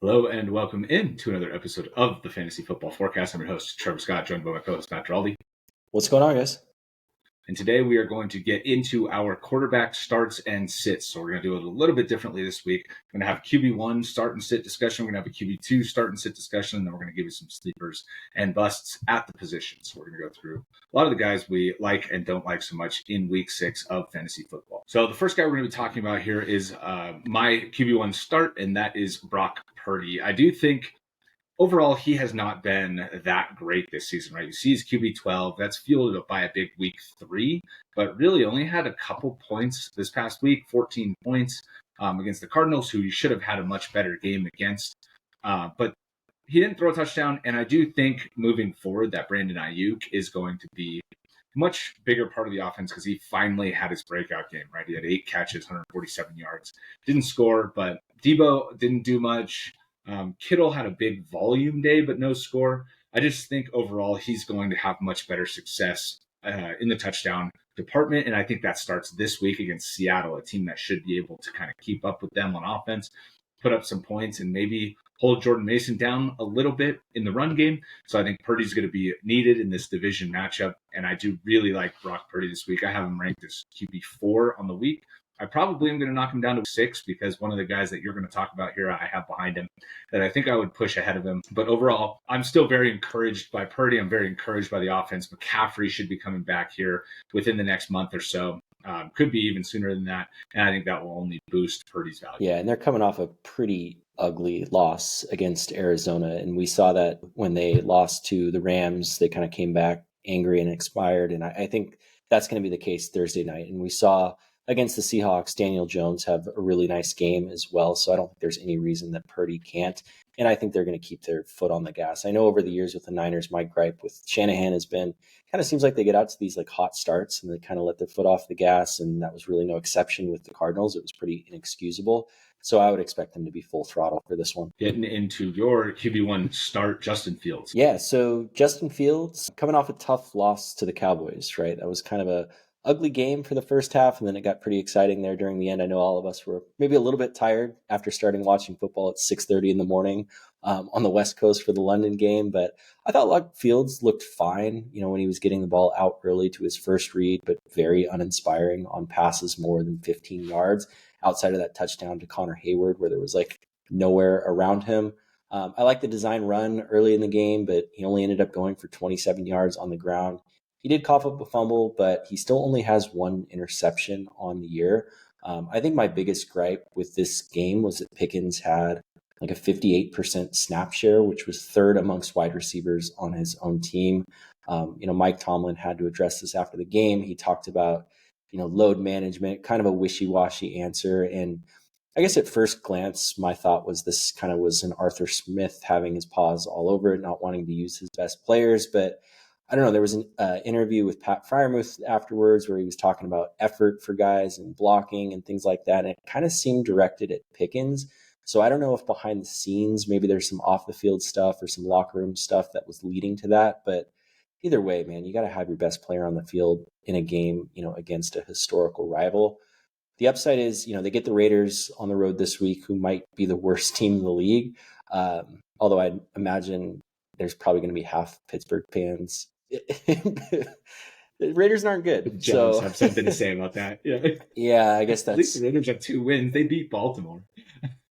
Hello and welcome in to another episode of the Fantasy Football Forecast. I'm your host, Trevor Scott, joined by my co-host, Matt Giraldi. What's going on, guys? And today we are going to get into our quarterback starts and sits. So we're going to do it a little bit differently this week. We're going to have a QB1 start and sit discussion. We're going to have a QB2 start and sit discussion. And then we're going to give you some sleepers and busts at the position. So we're going to go through a lot of the guys we like and don't like so much in week 6 of fantasy football. So the first guy we're going to be talking about here is my QB1 start, and that is Brock Purdy. I do think overall, he has not been that great this season, right? You see his QB12. That's fueled up by a big week 3, but really only had a couple points this past week, 14 points against the Cardinals, who you should have had a much better game against. But he didn't throw a touchdown, and I do think moving forward that Brandon Ayuk is going to be a much bigger part of the offense because he finally had his breakout game, right? He had 8 catches, 147 yards. Didn't score, but Debo didn't do much. Kittle had a big volume day, but no score. I just think overall he's going to have much better success in the touchdown department. And I think that starts this week against Seattle, a team that should be able to kind of keep up with them on offense, put up some points, and maybe hold Jordan Mason down a little bit in the run game. So I think Purdy's going to be needed in this division matchup. And I do really like Brock Purdy this week. I have him ranked as QB4 on the week. I probably am going to knock him down to 6 because one of the guys that you're going to talk about here, I have behind him that I think I would push ahead of him. But overall, I'm still very encouraged by Purdy. I'm very encouraged by the offense. McCaffrey should be coming back here within the next month or so. Could be even sooner than that. And I think that will only boost Purdy's value. Yeah, and they're coming off a pretty ugly loss against Arizona. And we saw that when they lost to the Rams, they kind of came back angry and expired. And I think that's going to be the case Thursday night. And we saw against the Seahawks, Daniel Jones have a really nice game as well. So I don't think there's any reason that Purdy can't. And I think they're going to keep their foot on the gas. I know over the years with the Niners, my gripe with Shanahan has been kind of seems like they get out to these like hot starts and they kind of let their foot off the gas. And that was really no exception with the Cardinals. It was pretty inexcusable. So I would expect them to be full throttle for this one. Getting into your QB1 start, Justin Fields. Yeah, so Justin Fields coming off a tough loss to the Cowboys, right? That was kind of a ugly game for the first half, and then it got pretty exciting there during the end. I know all of us were maybe a little bit tired after starting watching football at 6:30 in the morning on the West Coast for the London game, but I thought Fields looked fine, when he was getting the ball out early to his first read, but very uninspiring on passes more than 15 yards outside of that touchdown to Connor Hayward where there was like nowhere around him. I like the design run early in the game, but he only ended up going for 27 yards on the ground. He did cough up a fumble, but he still only has 1 interception on the year. I think my biggest gripe with this game was that Pickens had like a 58% snap share, which was 3rd amongst wide receivers on his own team. Mike Tomlin had to address this after the game. He talked about, load management, kind of a wishy-washy answer. And I guess at first glance, my thought was this kind of was an Arthur Smith having his paws all over it, not wanting to use his best players, but I don't know, there was an interview with Pat Freiermuth afterwards where he was talking about effort for guys and blocking and things like that. And it kind of seemed directed at Pickens. So I don't know if behind the scenes, maybe there's some off the field stuff or some locker room stuff that was leading to that. But either way, man, you got to have your best player on the field in a game, against a historical rival. The upside is, they get the Raiders on the road this week, who might be the worst team in the league. Although I imagine there's probably going to be half Pittsburgh fans. The Raiders aren't good. So have something to say about that. Yeah, I guess that's at least the Raiders have 2 wins. They beat Baltimore.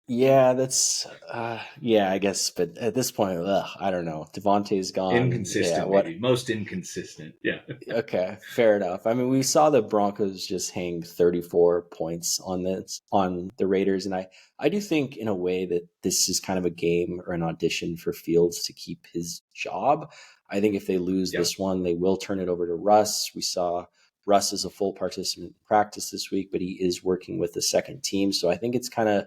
Yeah, that's I guess. But at this point, I don't know. Devontae's gone. Inconsistent, maybe. Most inconsistent. Yeah. Okay, fair enough. I mean, we saw the Broncos just hang 34 points on the Raiders, and I do think in a way that this is kind of a game or an audition for Fields to keep his job. I think if they lose this one, they will turn it over to Russ. We saw Russ as a full participant in practice this week, but he is working with the second team. So I think it's kind of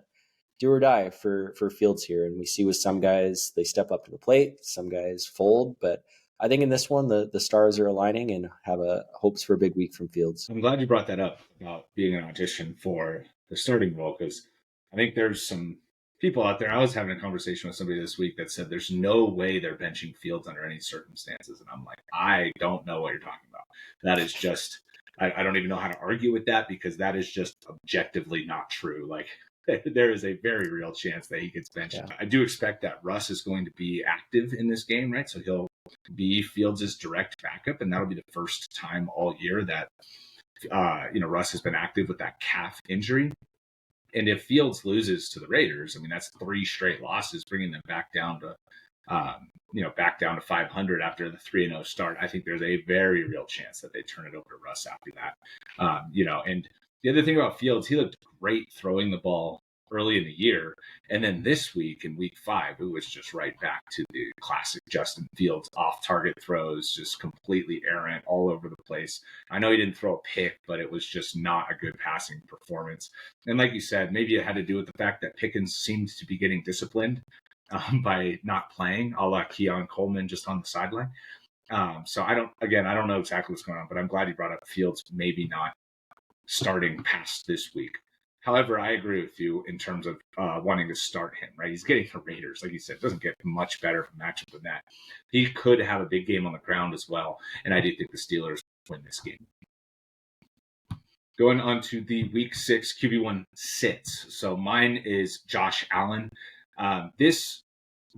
do or die for Fields here. And we see with some guys, they step up to the plate. Some guys fold. But I think in this one, the stars are aligning and have hopes for a big week from Fields. I'm glad you brought that up about being an audition for the starting role, because I think there's some people out there. I was having a conversation with somebody this week that said there's no way they're benching Fields under any circumstances. And I'm like, I don't know what you're talking about. That is just, I don't even know how to argue with that, because that is just objectively not true. Like, there is a very real chance that he gets benched. Yeah. I do expect that Russ is going to be active in this game, right? So he'll be Fields' direct backup, and that'll be the first time all year that Russ has been active with that calf injury. And if Fields loses to the Raiders, I mean, that's 3 straight losses, bringing them back down to, back down to 500 after the 3-0 start. I think there's a very real chance that they turn it over to Russ after that. And the other thing about Fields, he looked great throwing the ball early in the year. And then this week in week 5, it was just right back to the classic Justin Fields off-target throws, just completely errant all over the place. I know he didn't throw a pick, but it was just not a good passing performance. And like you said, maybe it had to do with the fact that Pickens seemed to be getting disciplined by not playing, a la Keon Coleman just on the sideline. So I don't know exactly what's going on, but I'm glad you brought up Fields maybe not starting past this week. However, I agree with you in terms of wanting to start him, right? He's getting the Raiders. Like you said, it doesn't get much better of a matchup than that. He could have a big game on the ground as well, and I do think the Steelers win this game. Going on to the Week 6 QB1 sits. So mine is Josh Allen. This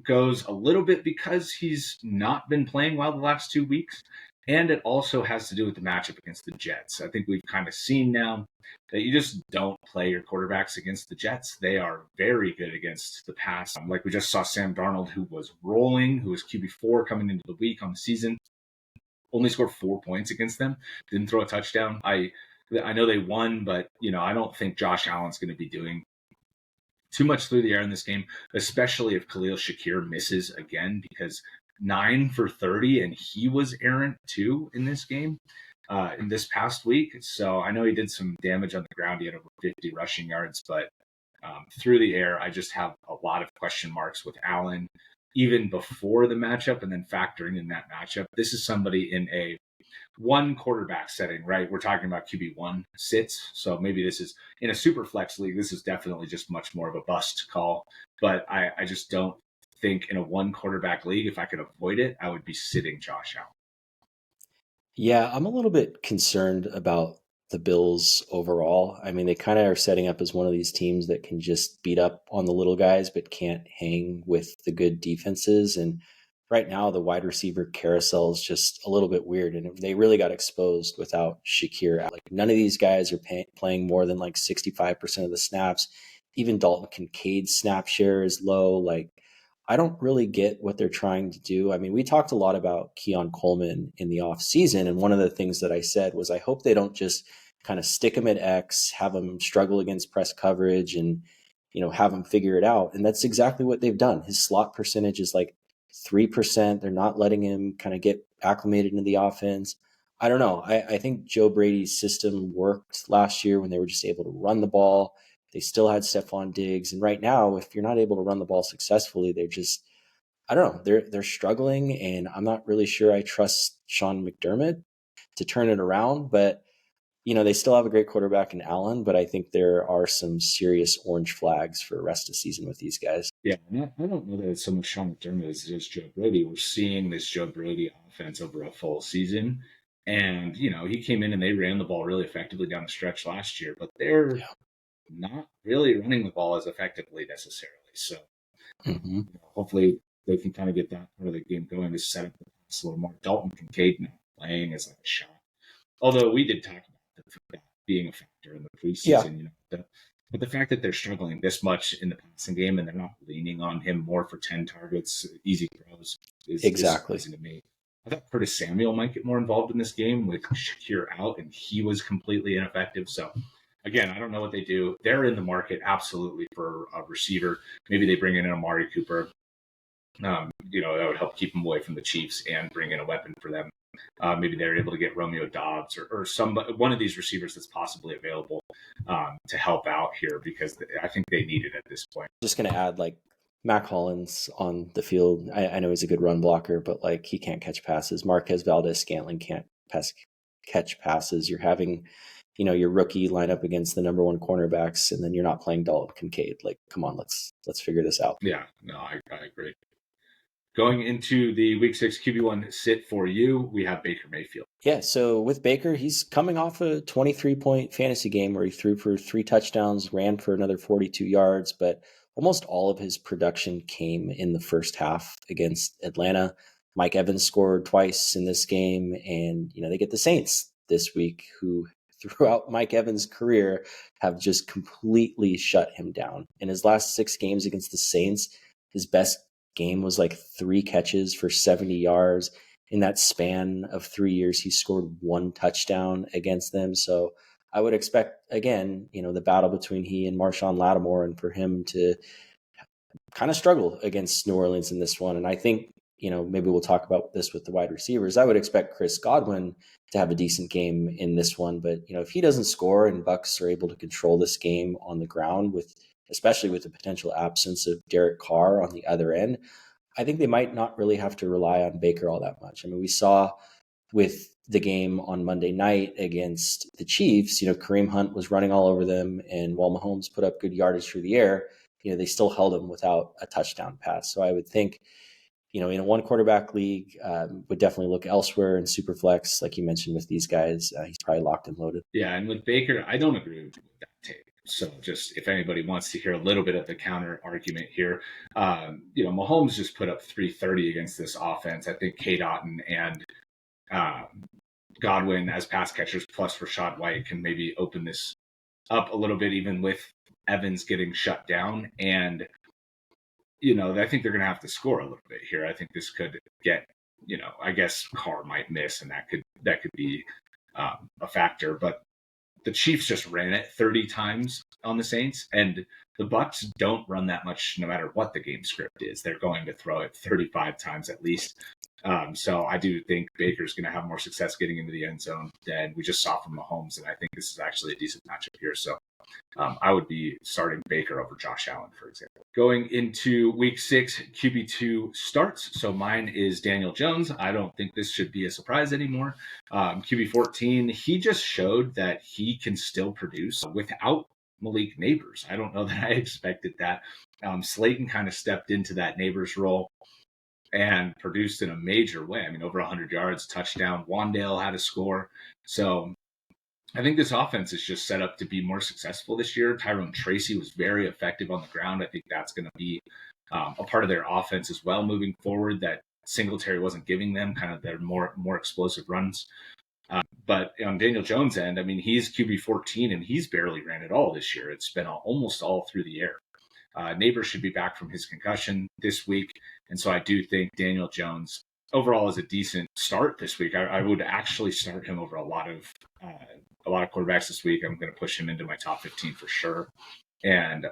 goes a little bit because he's not been playing well the last 2 weeks, and it also has to do with the matchup against the Jets. I think we've kind of seen now that you just don't play your quarterbacks against the Jets. They are very good against the pass. Like we just saw Sam Darnold, who was rolling, who was QB4 coming into the week on the season, only scored 4 points against them, didn't throw a touchdown. I know they won, but I don't think Josh Allen's going to be doing too much through the air in this game, especially if Khalil Shakir misses again, because 9 for 30, and he was errant too in this game, in this past week. So I know he did some damage on the ground. He had over 50 rushing yards, but through the air, I just have a lot of question marks with Allen, even before the matchup, and then factoring in that matchup. This is somebody in a 1 quarterback setting, right? We're talking about QB1 sits. So maybe this is in a SuperFlex league. This is definitely just much more of a bust call, but I just don't think in a 1 quarterback league, if I could avoid it, I would be sitting Josh Allen. Yeah, I'm a little bit concerned about the Bills overall. I mean, they kind of are setting up as one of these teams that can just beat up on the little guys, but can't hang with the good defenses. And right now, the wide receiver carousel is just a little bit weird. And they really got exposed without Shakir. Like, none of these guys are playing more than like 65% of the snaps. Even Dalton Kincaid's snap share is low. Like, I don't really get what they're trying to do. I mean, we talked a lot about Keon Coleman in the offseason, and one of the things that I said was I hope they don't just kind of stick him at X, have him struggle against press coverage, and have him figure it out. And that's exactly what they've done. His slot percentage is like 3%. They're not letting him kind of get acclimated into the offense. I don't know. I think Joe Brady's system worked last year when they were just able to run the ball. They still had Stephon Diggs. And right now, if you're not able to run the ball successfully, they're just, I don't know, they're struggling. And I'm not really sure I trust Sean McDermott to turn it around. But, they still have a great quarterback in Allen, but I think there are some serious orange flags for the rest of the season with these guys. Yeah, I don't know that it's so much Sean McDermott as it is Joe Brady. We're seeing this Joe Brady offense over a full season. And, he came in and they ran the ball really effectively down the stretch last year, but they're not really running the ball as effectively necessarily. So hopefully they can kind of get that part of the game going to set up the pass a little more. Dalton Kincaid now playing is like a shot. Although we did talk about that being a factor in the preseason, but the fact that they're struggling this much in the passing game and they're not leaning on him more for 10 targets, easy throws is surprising to me. I thought Curtis Samuel might get more involved in this game with Shakir out, and he was completely ineffective. So again, I don't know what they do. They're in the market absolutely for a receiver. Maybe they bring in an Amari Cooper. That would help keep them away from the Chiefs and bring in a weapon for them. Maybe they're able to get Romeo Doubs or one of these receivers that's possibly available to help out here, because I think they need it at this point. Just going to add, like, Mac Hollins on the field. I know he's a good run blocker, but like, he can't catch passes. Marquez Valdez-Scantling can't catch passes. You're having your rookie line up against the number 1 cornerbacks, and then you're not playing Dalton Kincaid. Like, come on, let's figure this out. Yeah, no, I agree. Going into the Week 6 QB1 sit for you, we have Baker Mayfield. Yeah, so with Baker, he's coming off a 23-point fantasy game where he threw for 3 touchdowns, ran for another 42 yards, but almost all of his production came in the first half against Atlanta. Mike Evans scored twice in this game, and they get the Saints this week, who throughout Mike Evans' career have just completely shut him down. In his last 6 games against the Saints, his best game was like 3 catches for 70 yards. In that span of 3 years, he scored 1 touchdown against them. So I would expect, again, the battle between he and Marshawn Lattimore, and for him to kind of struggle against New Orleans in this one. And I think, maybe we'll talk about this with the wide receivers. I would expect Chris Godwin to have a decent game in this one. But, if he doesn't score and Bucs are able to control this game on the ground, especially with the potential absence of Derek Carr on the other end, I think they might not really have to rely on Baker all that much. I mean, we saw with the game on Monday night against the Chiefs, Kareem Hunt was running all over them. And while Mahomes put up good yardage through the air, they still held him without a touchdown pass. So I would think, in a 1 quarterback league, would definitely look elsewhere in SuperFlex, like you mentioned with these guys. He's probably locked and loaded. Yeah, and with Baker, I don't agree with that take. So just if anybody wants to hear a little bit of the counter argument here, Mahomes just put up 330 against this offense. I think K. Dotton and Godwin as pass catchers plus Rachaad White can maybe open this up a little bit, even with Evans getting shut down. And, I think they're going to have to score a little bit here. I think this could get, I guess Carr might miss, and that could be a factor. But the Chiefs just ran it 30 times on the Saints, and the Bucs don't run that much no matter what the game script is. They're going to throw it 35 times at least. So I do think Baker's going to have more success getting into the end zone than we just saw from Mahomes, and I think this is actually a decent matchup here. So I would be starting Baker over Josh Allen, for example. Going into Week 6, QB2 starts. So mine is Daniel Jones. I don't think this should be a surprise anymore. QB14, he just showed that he can still produce without Malik Nabers. I don't know that I expected that. Slayton kind of stepped into that Nabers role and produced in a major way. I mean, over 100 yards, touchdown. Wandale had a score. So I think this offense is just set up to be more successful this year. Tyrone Tracy was very effective on the ground. I think that's going to be a part of their offense as well moving forward, that Singletary wasn't giving them, kind of their more explosive runs. But on Daniel Jones' end, I mean, he's QB14 and he's barely ran at all this year. It's been almost all through the air. Nabers should be back from his concussion this week. And so I do think Daniel Jones overall is a decent start this week. I would actually start him over a lot of quarterbacks this week. I'm going to push him into my top 15 for sure. And,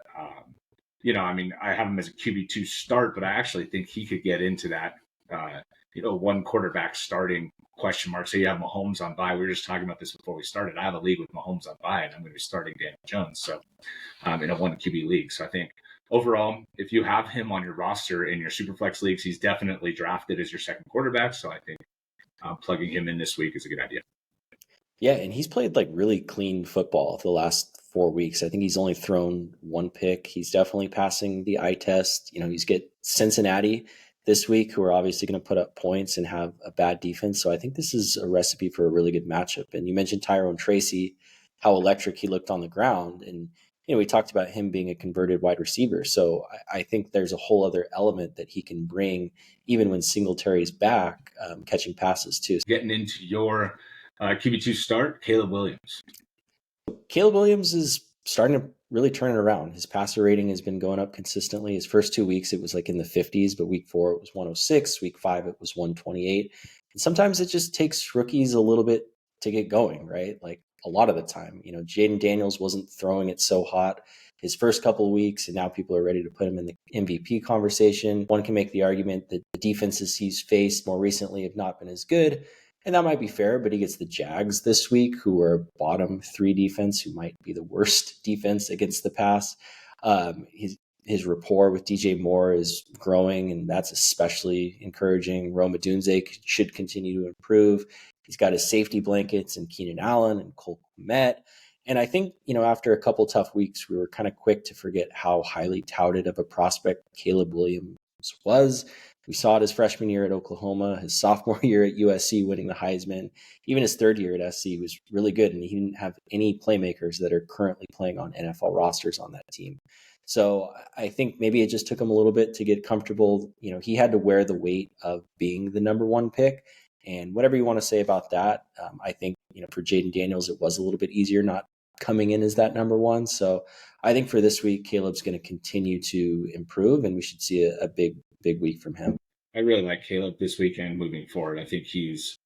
I have him as a QB2 start, but I actually think he could get into that, 1 quarterback starting question mark. So you have Mahomes on bye. We were just talking about this before we started. I have a league with Mahomes on bye, and I'm going to be starting Daniel Jones. So in a 1 QB league. So I think overall, if you have him on your roster in your SuperFlex leagues, he's definitely drafted as your second quarterback. So I think plugging him in this week is a good idea. Yeah, and he's played like really clean football for the last 4 weeks. I think he's only thrown 1 pick. He's definitely passing the eye test. He's get Cincinnati this week, who are obviously going to put up points and have a bad defense. So I think this is a recipe for a really good matchup. And you mentioned Tyrone Tracy, how electric he looked on the ground. And, we talked about him being a converted wide receiver. So I think there's a whole other element that he can bring, even when Singletary's back, catching passes too. Getting into your QB2 start, Caleb Williams. Caleb Williams is starting to really turn it around. His passer rating has been going up consistently. His first 2 weeks, it was like in the 50s, but week 4, it was 106. Week 5, it was 128. And sometimes it just takes rookies a little bit to get going, right? Like a lot of the time, Jayden Daniels wasn't throwing it so hot his first couple of weeks, and now people are ready to put him in the MVP conversation. One can make the argument that the defenses he's faced more recently have not been as good. And that might be fair, but he gets the Jags this week, who are bottom 3 defense, who might be the worst defense against the pass. His rapport with DJ Moore is growing, and that's especially encouraging. Rome Odunze should continue to improve. He's got his safety blankets and Keenan Allen and Cole Kmet. And I think, after a couple tough weeks, we were kind of quick to forget how highly touted of a prospect Caleb Williams was. We saw it his freshman year at Oklahoma, his sophomore year at USC winning the Heisman. Even his third year at SC was really good, and he didn't have any playmakers that are currently playing on NFL rosters on that team. So I think maybe it just took him a little bit to get comfortable. He had to wear the weight of being the number one pick. And whatever you want to say about that, I think, for Jayden Daniels, it was a little bit easier not coming in as that number one. So I think for this week, Caleb's going to continue to improve, and we should see a big week from him. I really like Caleb this weekend moving forward. I think he's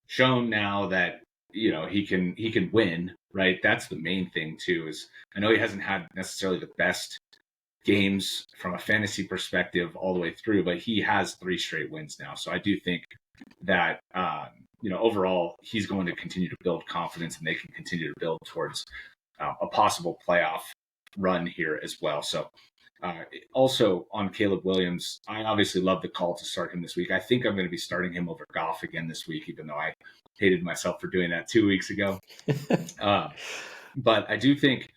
shown now that, he can win, right? That's the main thing too, is I know he hasn't had necessarily the best games from a fantasy perspective all the way through, but he has 3 straight wins now. So I do think that, overall he's going to continue to build confidence, and they can continue to build towards a possible playoff run here as well. So also on Caleb Williams, I obviously love the call to start him this week. I think I'm going to be starting him over Goff again this week, even though I hated myself for doing that 2 weeks ago. But I do think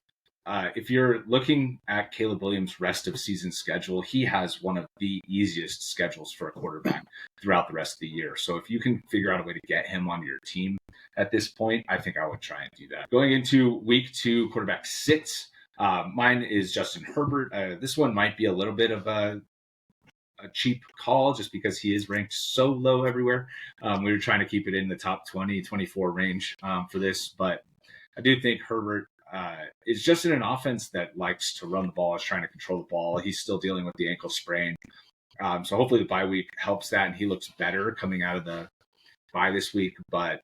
if you're looking at Caleb Williams' rest of season schedule, he has one of the easiest schedules for a quarterback throughout the rest of the year. So if you can figure out a way to get him onto your team at this point, I think I would try and do that. Going into week 2 quarterback sits, mine is Justin Herbert. This one might be a little bit of a cheap call just because he is ranked so low everywhere. We were trying to keep it in the top 20, 24 range for this, but I do think Herbert is just in an offense that likes to run the ball, is trying to control the ball. He's still dealing with the ankle sprain. So hopefully the bye week helps that, and he looks better coming out of the bye this week. But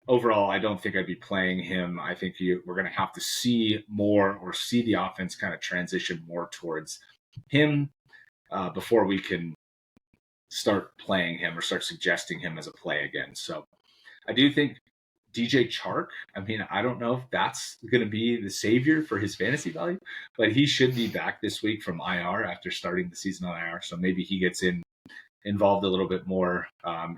overall, I don't think I'd be playing him. I think we're going to have to see more, or see the offense kind of transition more towards him before we can start playing him or start suggesting him as a play again. So I do think DJ Chark, I don't know if that's going to be the savior for his fantasy value, but he should be back this week from IR after starting the season on IR. So maybe he gets involved a little bit more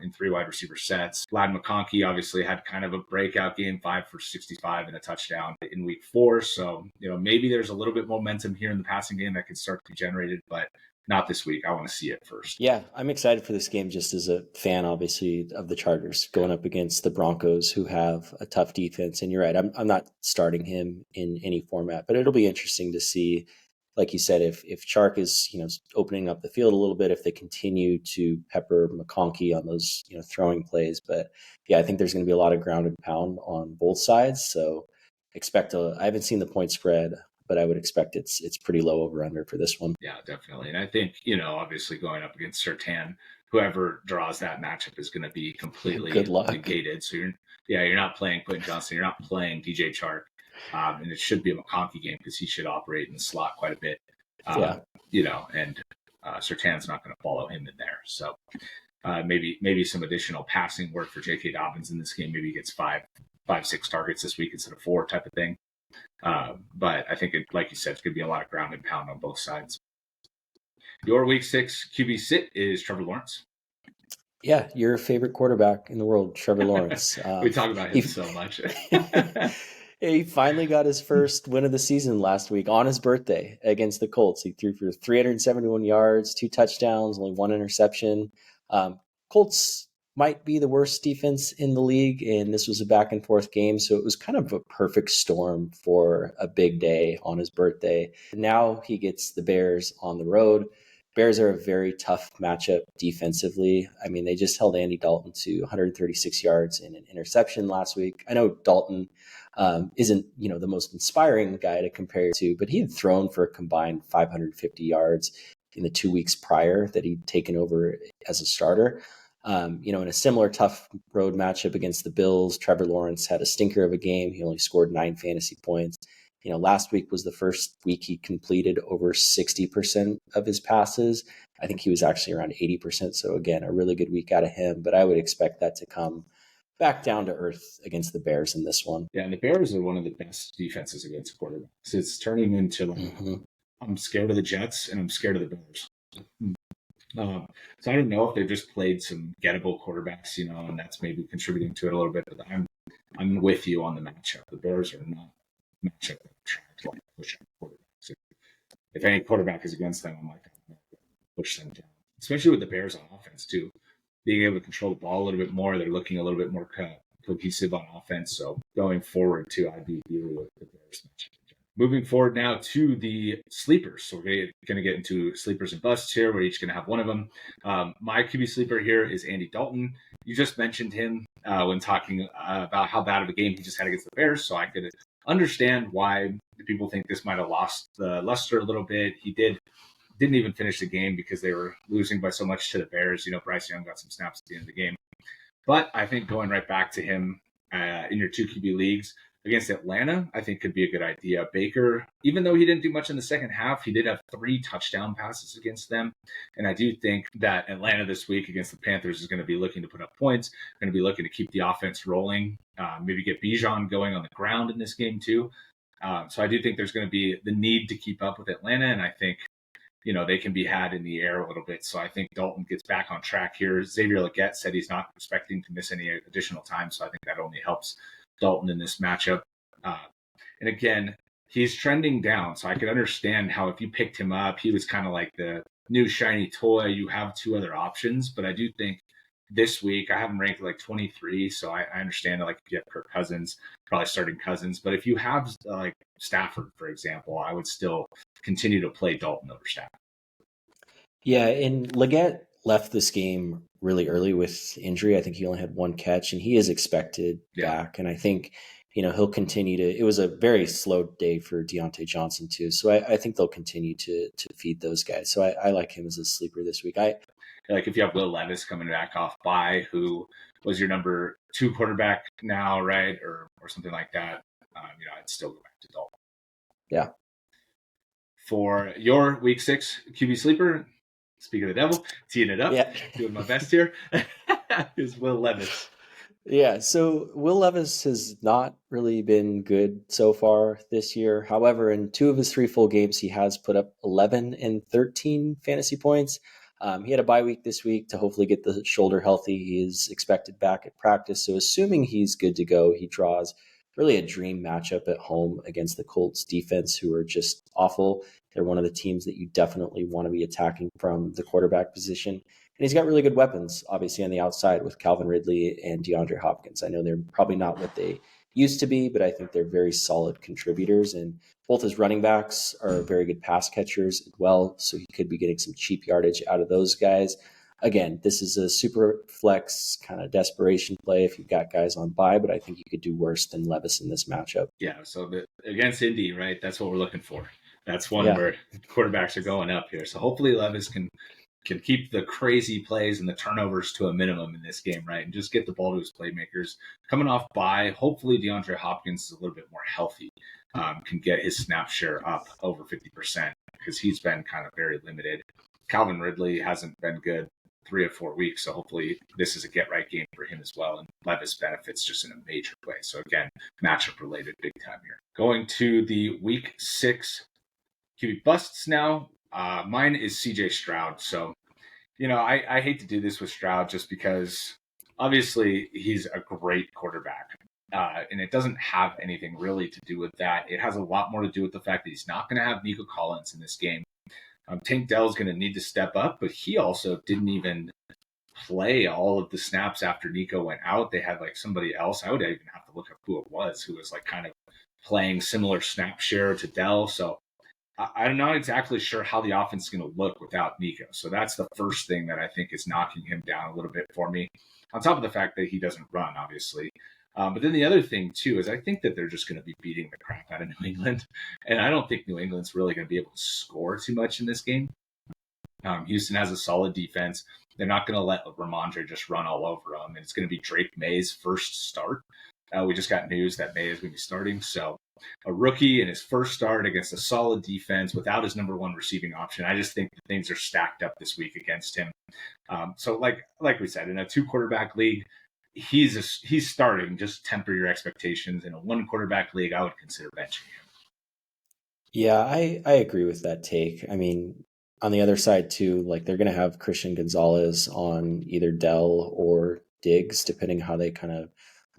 in 3 wide receiver sets. Vlad McConkey obviously had kind of a breakout game, 5 for 65 and a touchdown in week 4. So, maybe there's a little bit momentum here in the passing game that can start to be generated, but not this week. I want to see it first. Yeah, I'm excited for this game just as a fan, obviously, of the Chargers going up against the Broncos, who have a tough defense. And you're right, I'm not starting him in any format, but it'll be interesting to see, like you said, if Chark is, opening up the field a little bit, if they continue to pepper McConkey on those, throwing plays. But yeah, I think there's going to be a lot of ground and pound on both sides. So I haven't seen the point spread, but I would expect it's pretty low over under for this one. Yeah, definitely. And I think, obviously going up against Surtain, whoever draws that matchup is going to be completely negated. So you're not playing Quentin Johnson. You're not playing DJ Chark. And it should be a McConkey game because he should operate in the slot quite a bit. And Surtain's not going to follow him in there. So maybe some additional passing work for J.K. Dobbins in this game. Maybe he gets 5-6 targets this week instead of 4 type of thing. But I think, like you said, it's going to be a lot of ground and pound on both sides. Your week 6 QB sit is Trevor Lawrence. Yeah, your favorite quarterback in the world, Trevor Lawrence. We talk about him so much. He finally got his first win of the season last week on his birthday against the Colts. He threw for 371 yards, 2 touchdowns, only 1 interception. Colts might be the worst defense in the league, and this was a back and forth game, so it was kind of a perfect storm for a big day on his birthday. Now he gets the Bears on the road. Bears are a very tough matchup defensively. They just held Andy Dalton to 136 yards and an interception last week. I know Dalton isn't, the most inspiring guy to compare to, but he had thrown for a combined 550 yards in the 2 weeks prior that he'd taken over as a starter. In a similar tough road matchup against the Bills, Trevor Lawrence had a stinker of a game. He only scored 9 fantasy points. Last week was the first week he completed over 60% of his passes. I think he was actually around 80%. So again, a really good week out of him, but I would expect that to come back down to earth against the Bears in this one. Yeah, and the Bears are one of the best defenses against quarterbacks. It's turning into I'm scared of the Jets and I'm scared of the Bears. So I don't know if they've just played some gettable quarterbacks, and that's maybe contributing to it a little bit. But I'm with you on the matchup. The Bears are not a matchup that trying to push out quarterbacks. If any quarterback is against them, I'm like, push them down, especially with the Bears on offense too. Being able to control the ball a little bit more, they're looking a little bit more cohesive on offense. So going forward too, I'd be dealing with the Bears matchup. Moving forward now to the sleepers. So we're going to get into sleepers and busts here. We're each going to have one of them. My QB sleeper here is Andy Dalton. You just mentioned him when talking about how bad of a game he just had against the Bears. So I could understand why people think this might have lost the luster a little bit. He didn't even finish the game because they were losing by so much to the Bears. Bryce Young got some snaps at the end of the game. But I think going right back to him in your 2 QB leagues against Atlanta, I think could be a good idea. Baker, even though he didn't do much in the second half, he did have 3 touchdown passes against them. And I do think that Atlanta this week against the Panthers is going to be looking to put up points, going to be looking to keep the offense rolling, maybe get Bijan going on the ground in this game too. So I do think there's going to be the need to keep up with Atlanta, and I think they can be had in the air a little bit. So I think Dalton gets back on track here. Xavier Legette said he's not expecting to miss any additional time, so I think that only helps Dalton in this matchup. And again, he's trending down, so I could understand how if you picked him up, he was kind of like the new shiny toy. You have 2 other options, but I do think this week I have him ranked like 23, so I understand that like if you have Kirk Cousins, probably starting Cousins. But if you have like Stafford, for example, I would still continue to play Dalton over Stafford. Yeah, and Leggett left this game really early with injury. I think he only had 1 catch, and he is expected back. And I think, he'll continue to. It was a very slow day for Deontay Johnson too, so I think they'll continue to feed those guys. So I like him as a sleeper this week. Like if you have Will Levis coming back off bye, who was your number 2 quarterback now, right, or something like that, I'd still go back to Dalton. Yeah. For your week 6 QB sleeper, speaking of the devil, teeing it up, doing my best here, is Will Levis. Yeah, so Will Levis has not really been good so far this year. However, in 2 of his 3 full games, he has put up 11 and 13 fantasy points. He had a bye week this week to hopefully get the shoulder healthy. He is expected back at practice. So assuming he's good to go, he draws really a dream matchup at home against the Colts defense, who are just awful. They're one of the teams that you definitely want to be attacking from the quarterback position. And he's got really good weapons, obviously, on the outside with Calvin Ridley and DeAndre Hopkins. I know they're probably not what they used to be, but I think they're very solid contributors. And both his running backs are very good pass catchers as well, so he could be getting some cheap yardage out of those guys. Again, this is a super flex kind of desperation play if you've got guys on bye, but I think you could do worse than Levis in this matchup. Yeah, so against Indy, right, that's what we're looking for. That's one where quarterbacks are going up here. So hopefully Levis can keep the crazy plays and the turnovers to a minimum in this game, right, and just get the ball to his playmakers. Coming off bye, hopefully DeAndre Hopkins is a little bit more healthy, can get his snap share up over 50% because he's been kind of very limited. Calvin Ridley hasn't been good 3 or 4 weeks, so hopefully this is a get-right game for him as well, and Levis benefits just in a major way. So again, matchup-related big time here. Going to the Week 6 QB busts now. Mine is CJ Stroud. So, I hate to do this with Stroud just because obviously he's a great quarterback. And it doesn't have anything really to do with that. It has a lot more to do with the fact that he's not going to have Nico Collins in this game. Tank Dell's going to need to step up, but he also didn't even play all of the snaps after Nico went out. They had like somebody else. I would even have to look up who it was, who was like kind of playing similar snap share to Dell. So I'm not exactly sure how the offense is going to look without Nico. So that's the first thing that I think is knocking him down a little bit for me, on top of the fact that he doesn't run, obviously. But then the other thing, too, is I think that they're just going to be beating the crap out of New England. And I don't think New England's really going to be able to score too much in this game. Houston has a solid defense. They're not going to let Ramondre just run all over them. And it's going to be Drake May's first start. We just got news that May is going to be starting. So a rookie in his first start against a solid defense without his number 1 receiving option. I just think things are stacked up this week against him. So like we said, in a 2 quarterback league, he's starting. Just temper your expectations. In a 1 quarterback league, I would consider benching him. Yeah, I agree with that take. I mean, on the other side too, like they're going to have Christian Gonzalez on either Dell or Diggs, depending how they kind of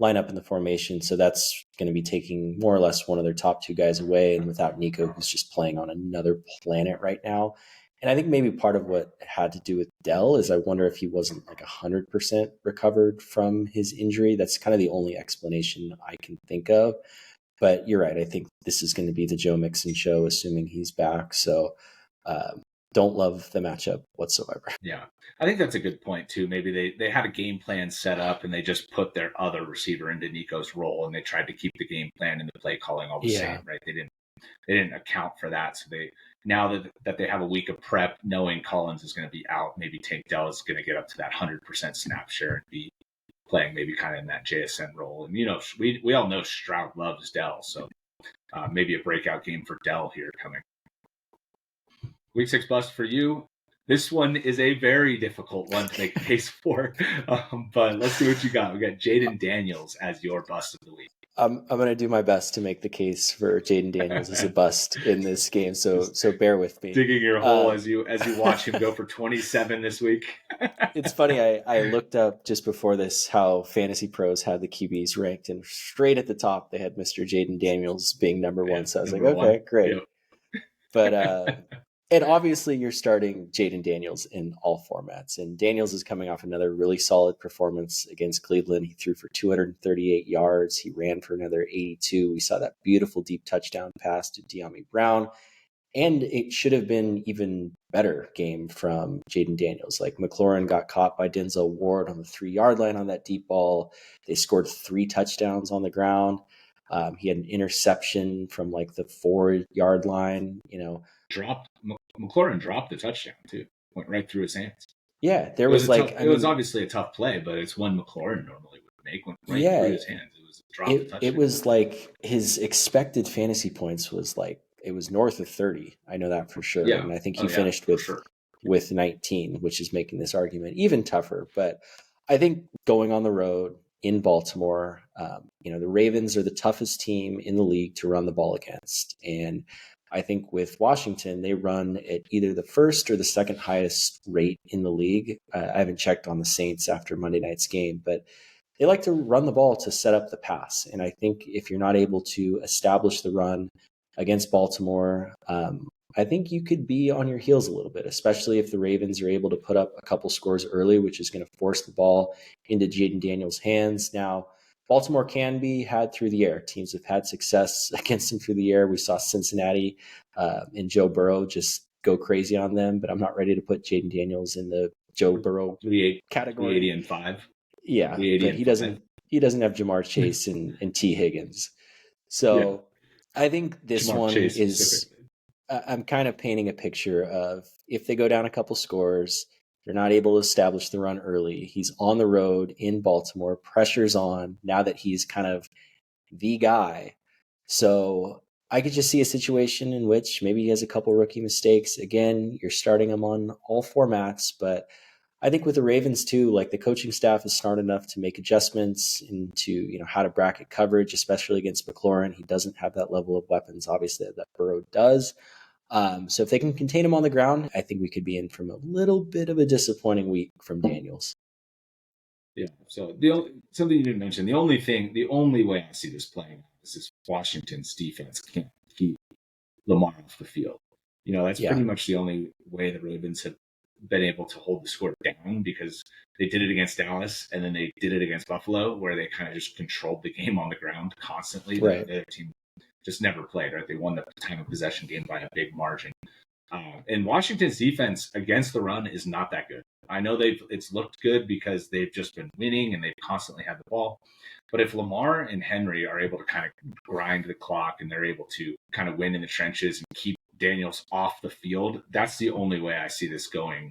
line up in the formation. So that's going to be taking more or less one of their top 2 guys away. And without Nico, who's just playing on another planet right now. And I think maybe part of what had to do with Dell is I wonder if he wasn't like 100% recovered from his injury. That's kind of the only explanation I can think of. But you're right. I think this is going to be the Joe Mixon show, assuming he's back. So don't love the matchup whatsoever. Yeah, I think that's a good point too. Maybe they had a game plan set up and they just put their other receiver into Nico's role, and they tried to keep the game plan and the play calling all the same, right? They didn't account for that. So now that they have a week of prep, knowing Collins is going to be out, maybe Tank Dell is going to get up to that 100% snap share and be playing maybe kind of in that JSN role. And we all know Stroud loves Dell, so maybe a breakout game for Dell here coming. Week 6 bust for you. This one is a very difficult one to make a case for, but let's see what you got. We got Jayden Daniels as your bust of the week. I'm going to do my best to make the case for Jayden Daniels as a bust in this game. So bear with me. Digging your hole as you watch him go for 27 this week. It's funny. I looked up just before this how Fantasy Pros had the QBs ranked, and straight at the top they had Mr. Jayden Daniels being number one. So I was like, okay, great. Yep. But and obviously you're starting Jayden Daniels in all formats. And Daniels is coming off another really solid performance against Cleveland. He threw for 238 yards. He ran for another 82. We saw that beautiful deep touchdown pass to De'Ami Brown. And it should have been even better game from Jayden Daniels. Like McLaurin got caught by Denzel Ward on the 3-yard line on that deep ball. They scored 3 touchdowns on the ground. He had an interception from like the 4-yard line, McLaurin dropped the touchdown too. Went right through his hands. Yeah, there was like it was obviously a tough play, but it's one McLaurin normally would make. Went right through his hands. It was a drop the touchdown. It was like his expected fantasy points was like it was north of 30. I know that for sure. Yeah. And I think he finished with 19, which is making this argument even tougher. But I think going on the road in Baltimore, the Ravens are the toughest team in the league to run the ball against. And I think with Washington, they run at either the first or the second highest rate in the league. I haven't checked on the Saints after Monday night's game, but they like to run the ball to set up the pass. And I think if you're not able to establish the run against Baltimore, I think you could be on your heels a little bit, especially if the Ravens are able to put up a couple scores early, which is going to force the ball into Jayden Daniels' hands. Now, Baltimore can be had through the air. Teams have had success against them through the air. We saw Cincinnati and Joe Burrow just go crazy on them, but I'm not ready to put Jayden Daniels in the Joe Burrow category. 80 and 5. Yeah, but he doesn't have Jamar Chase and T. Higgins. So I think this Jamar one Chase is I'm kind of painting a picture of if they go down a couple scores, they're not able to establish the run early. He's on the road in Baltimore. Pressure's on now that he's kind of the guy. So I could just see a situation in which maybe he has a couple rookie mistakes. Again, you're starting him on all formats, but I think with the Ravens too, like the coaching staff is smart enough to make adjustments into, how to bracket coverage, especially against McLaurin. He doesn't have that level of weapons, obviously, that Burrow does. So if they can contain him on the ground, I think we could be in from a little bit of a disappointing week from Daniels. Yeah. So something you didn't mention, the only way I see this playing is this Washington's defense can't keep Lamar off the field. That's pretty much the only way the Ravens have been able to hold the score down, because they did it against Dallas and then they did it against Buffalo, where they kind of just controlled the game on the ground constantly. Right. The other team just never played, right? They won the time of possession game by a big margin. And Washington's defense against the run is not that good. I know it's looked good because they've just been winning and they've constantly had the ball. But if Lamar and Henry are able to kind of grind the clock and they're able to kind of win in the trenches and keep Daniels off the field, that's the only way I see this going,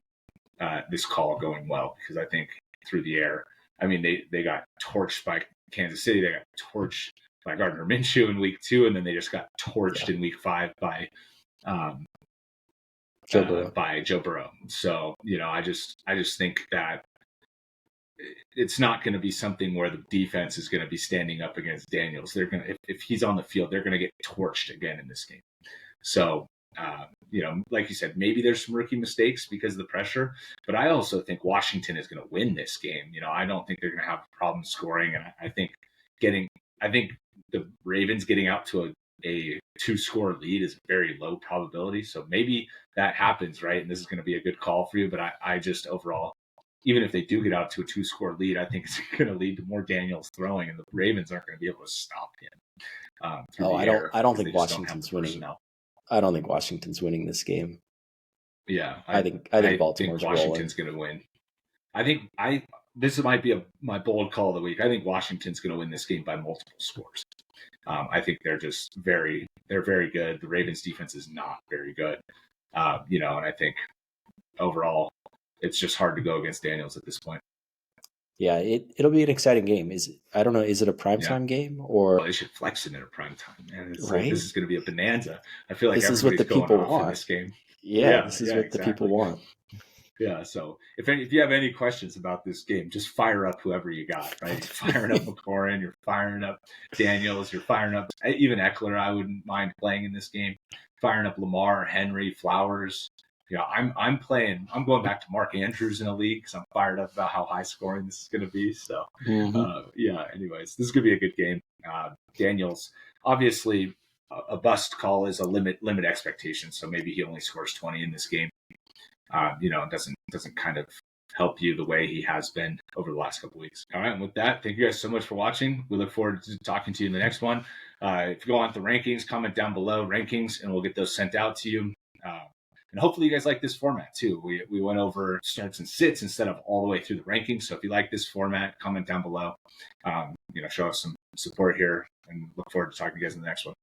this call going well, because I think through the air, they got torched by Kansas City. They got torched by Gardner Minshew in week 2, and then they just got torched in week 5 by Joe Burrow. So, I just think that it's not going to be something where the defense is going to be standing up against Daniels. They're going to, if he's on the field, they're going to get torched again in this game. So, like you said, maybe there's some rookie mistakes because of the pressure, but I also think Washington is going to win this game. I don't think they're going to have problems scoring. And I think the Ravens getting out to a 2-score lead is a very low probability. So maybe that happens, right? And this is going to be a good call for you. But I just overall, even if they do get out to a 2-score lead, I think it's going to lead to more Daniels throwing, and the Ravens aren't going to be able to stop him. I don't think Washington's winning. I don't think Washington's winning this game. Yeah, I think Baltimore's Washington's going to win. This might be my bold call of the week. I think Washington's going to win this game by multiple scores. I think they're just very good. The Ravens defense is not very good, and I think overall it's just hard to go against Daniels at this point. Yeah, it'll be an exciting game. I don't know, is it a primetime game or? Well, they should flex it in a primetime, man. Right? This is going to be a bonanza. I feel like this is what the people want in this game. This is what exactly. the people want. Yeah, so if you have any questions about this game, just fire up whoever you got, right? You're firing up McLaurin, you're firing up Daniels, you're firing up even Eckler. I wouldn't mind playing in this game. Firing up Lamar, Henry, Flowers. I'm going back to Mark Andrews in a league because I'm fired up about how high scoring this is going to be. So, anyways, this is going to be a good game. Daniels, obviously, a bust call is a limit expectation. So maybe he only scores 20 in this game. Doesn't kind of help you the way he has been over the last couple of weeks. All right, and with that, thank you guys so much for watching. We look forward to talking to you in the next one. If you go on the rankings, comment down below rankings, and we'll get those sent out to you. And hopefully you guys like this format too. We went over starts and sits instead of all the way through the rankings. So if you like this format, comment down below. Show us some support here, and look forward to talking to you guys in the next one.